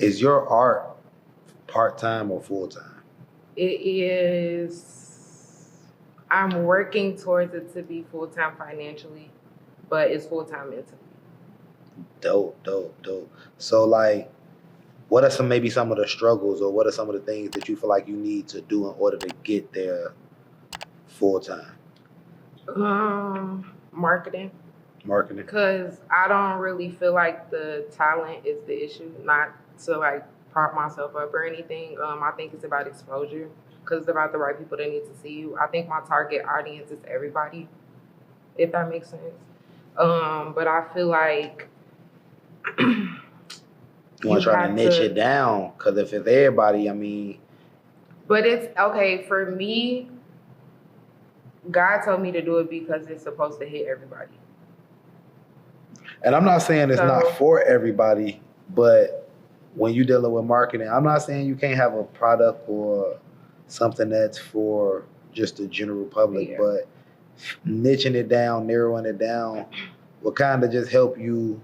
Is your art part-time or full-time? It is. I'm working towards it to be full-time financially, but it's full-time mentally. Dope. So like, what are maybe some of the struggles, or what are some of the things that you feel like you need to do in order to get there full-time? Marketing. Marketing. Because I don't really feel like the talent is the issue, not to like prop myself up or anything. I think it's about exposure, because it's about the right people that need to see you. I think my target audience is everybody, if that makes sense. But I feel like you want to try to niche it down, because if it's everybody, I mean. But it's okay for me. God told me to do it because it's supposed to hit everybody. And I'm not saying it's not for everybody, but when you're dealing with marketing, I'm not saying you can't have a product or something that's for just the general public, but niching it down, narrowing it down will kind of just help you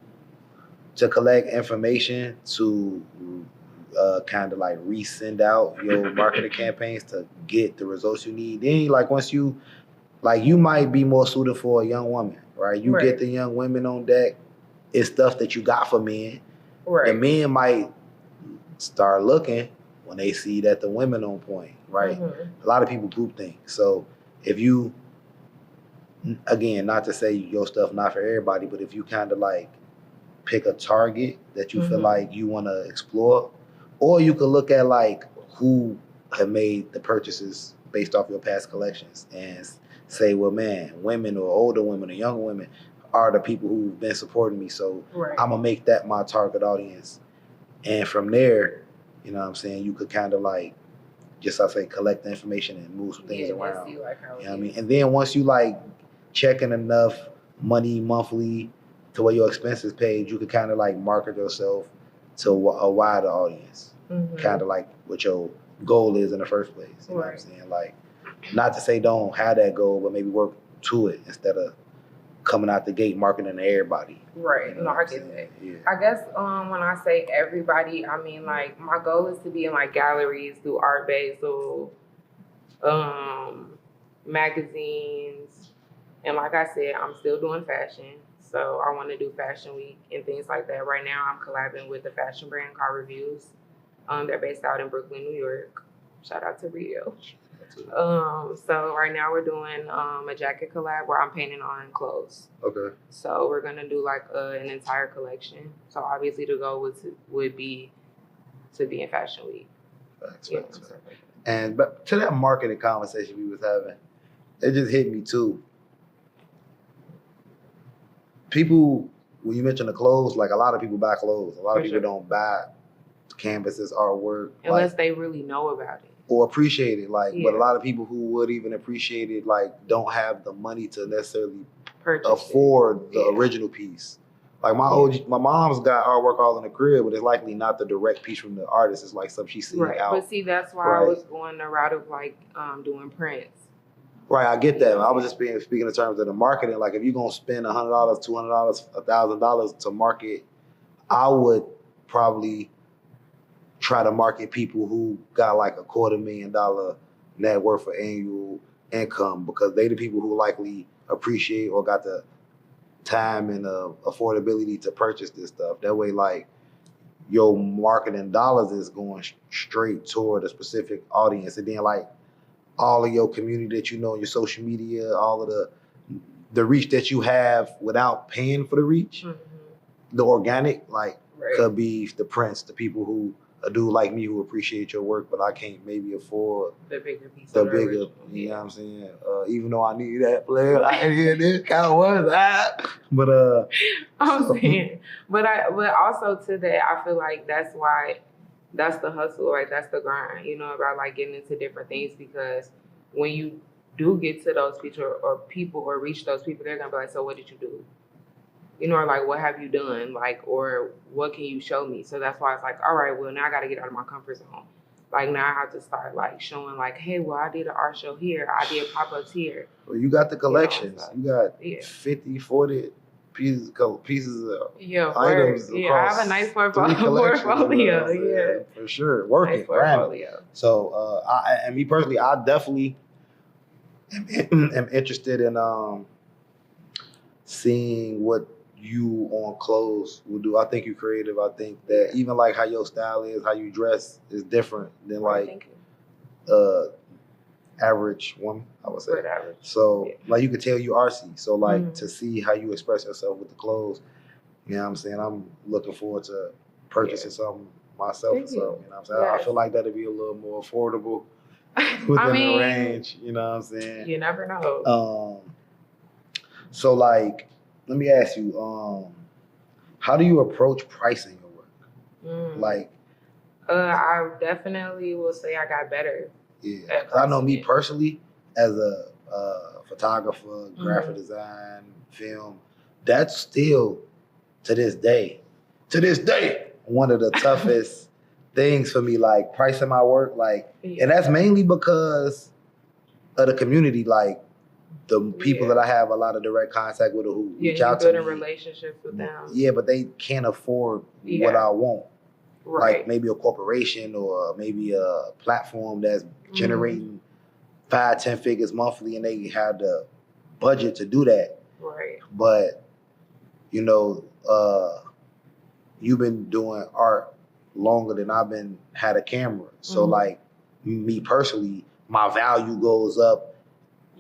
to collect information to kind of like resend out your marketing campaigns to get the results you need. Then like once you, like you might be more suited for a young woman, right? You get the young women on deck. It's stuff that you got for men. Right. The men might start looking when they see that the women on point, right? Mm-hmm. A lot of people group think. So if you, again, not to say your stuff not for everybody, but if you kind of like pick a target that you feel like you want to explore, or you could look at like who have made the purchases based off your past collections and say, well, man, women or older women or younger women are the people who've been supporting me. So I'm gonna make that my target audience. And from there, you know what I'm saying, you could kind of like, just I say, collect the information and move some things around. See like how you know what I mean? And then once you like checking enough money monthly to where your expenses paid, you could kind of like market yourself to a wider audience. Kind of like what your goal is in the first place. You know what I'm saying? Like, not to say don't have that goal, but maybe work to it instead of coming out the gate marketing to everybody. Right. You know, I get that. Yeah. I guess when I say everybody, I mean like my goal is to be in like galleries, do Art Basel, magazines, and like I said, I'm still doing fashion. So I want to do Fashion Week and things like that. Right now, I'm collabing with a fashion brand called Reviews. They're based out in Brooklyn, New York. Shout out to Rio. So right now we're doing a jacket collab where I'm painting on clothes. Okay. So we're gonna do like an entire collection. So obviously the goal would be to be in Fashion Week. That's and but to that marketing conversation we was having, it just hit me too. People, when you mention the clothes, like a lot of people buy clothes. A lot of people don't buy canvases, artwork. Unless they really know about it. Or appreciate it, like, but a lot of people who would even appreciate it, like, don't have the money to necessarily afford the original piece. Like my mom's got artwork all in the crib, but it's likely not the direct piece from the artist. It's like something she's seeing out. But see, that's why I was going the route of like doing prints. Right, I get that. I was just speaking in terms of the marketing. Like if you're gonna spend $100, $200, $1,000 to market, I would probably try to market people who got like $250,000 net worth of annual income, because they the people who likely appreciate or got the time and affordability to purchase this stuff. That way, like your marketing dollars is going straight toward a specific audience, and then like all of your community that you know, your social media, all of the reach that you have without paying for the reach, the organic, like could be the prints, the people who a dude like me who appreciate your work, but I can't maybe afford the bigger piece. The bigger, you know what I'm saying? Even though I need that player, I ain't hear this kind of was that. But I'm saying, but also to that, I feel like that's why that's the hustle, right? That's the grind, you know, about like getting into different things, because when you do get to those people or reach those people, they're gonna be like, so what did you do? You know, or like, what have you done? Like, or what can you show me? So that's why it's like, all right, well, now I got to get out of my comfort zone. Like, now I have to start like showing like, hey, well, I did an art show here. I did pop-ups here. Well, you got the collections. You got 50, 40 pieces of Yeah, items yeah. I have across a nice 3 collections. portfolio. You know what I'm Yeah, saying? For sure. Working, nice grinding. portfolio. So, and me personally, I definitely am interested in seeing what you on clothes will do. I think you're creative. I think that even like how your style is, how you dress is different than like average woman, I would say. Good average. So like you could tell you artsy. So like to see how you express yourself with the clothes, you know what I'm saying? I'm looking forward to purchasing something myself or something. You know what I'm saying? I feel like that'd be a little more affordable within the range. You know what I'm saying? You never know. So like, let me ask you, how do you approach pricing your work? Like, I definitely will say I got better. Yeah, I know me personally as a photographer, graphic design, film. That's still to this day, one of the toughest things for me. Like pricing my work, like, and that's mainly because of the community. Like the people that I have a lot of direct contact with who reach out to me. Building relationships with them. Yeah, but they can't afford what I want. Right. Like maybe a corporation or maybe a platform that's generating 5-10 figures monthly, and they have the budget to do that. Right. But you know, you've been doing art longer than I've been had a camera. So like me personally, my value goes up.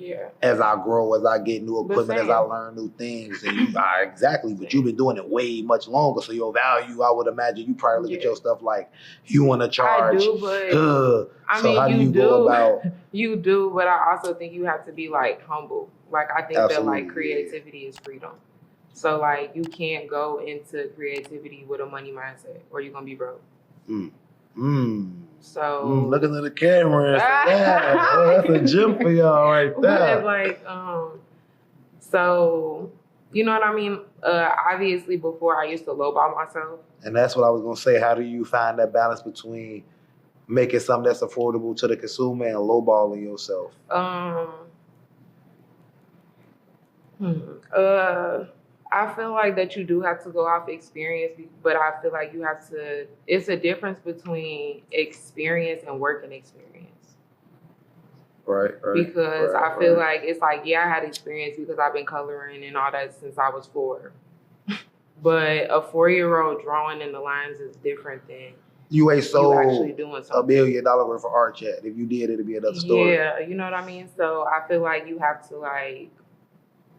Yeah. As I grow, as I get new equipment, as I learn new things, and you are exactly, but you've been doing it way much longer. So your value, I would imagine, you probably look at your stuff like you want to charge. I do, but I mean, how do you go about? You do, but I also think you have to be like humble. Like I think that like creativity is freedom. So like you can't go into creativity with a money mindset, or you're gonna be broke. So looking at the camera, that's a gym for y'all right there. But like, so you know what I mean? Obviously, before I used to lowball myself, and that's what I was gonna say. How do you find that balance between making something that's affordable to the consumer and lowballing yourself? I feel like that you do have to go off experience, but I feel like you have to, it's a difference between experience and working experience. Right. Because I feel like it's like, yeah, I had experience because I've been coloring and all that since I was 4. But a 4-year-old drawing in the lines is different than you ain't sold actually doing something. $1 million worth of art yet. If you did, it'd be another story. Yeah, you know what I mean? So I feel like you have to like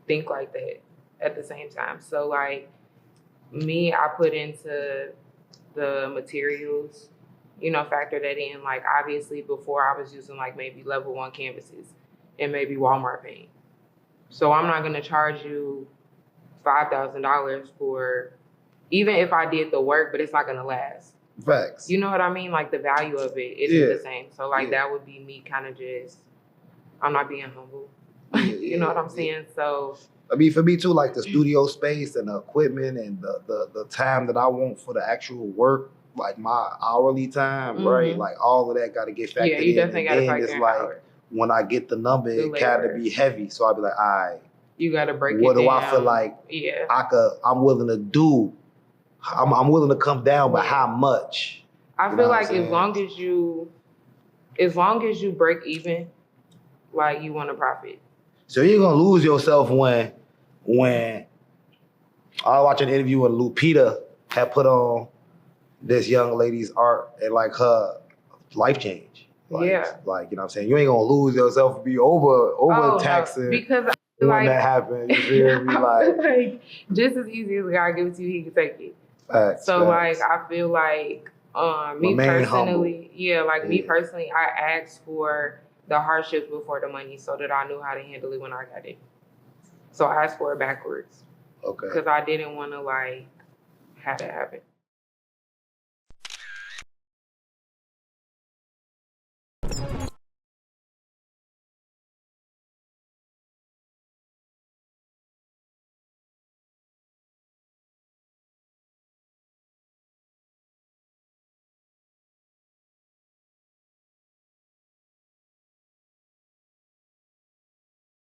think like that at the same time. So like me, I put into the materials, you know, factor that in. Like obviously before I was using like maybe level 1 canvases and maybe Walmart paint. So I'm not gonna charge you $5,000 for, even if I did the work, but it's not gonna last. Facts. You know what I mean? Like the value of it isn't the same. So like that would be me kind of just, I'm not being humble. You know what I'm saying? So I mean, for me too, like the studio space and the equipment and the time that I want for the actual work, like my hourly time, right? Like all of that got to get factored in. Yeah, you definitely got to factor in. It's like when I get the number, it kind of be heavy. So I'll be like, all right. You got to break it down. What do I feel like I'm willing to do? I'm willing to come down, but how much? I feel like as long as you break even, like you want to profit. So you're gonna lose yourself when I was watching an interview with Lupita had put on this young lady's art and like her life change. Like, you know what I'm saying? You ain't gonna lose yourself and be over taxing. Because when that happens, you feel me? Like just as easy as God give it to you, He can take it. Facts. Like I feel like me personally, me personally, I asked for the hardships before the money so that I knew how to handle it when I got it. So I asked for it backwards. Okay. Because I didn't want to like have it happen.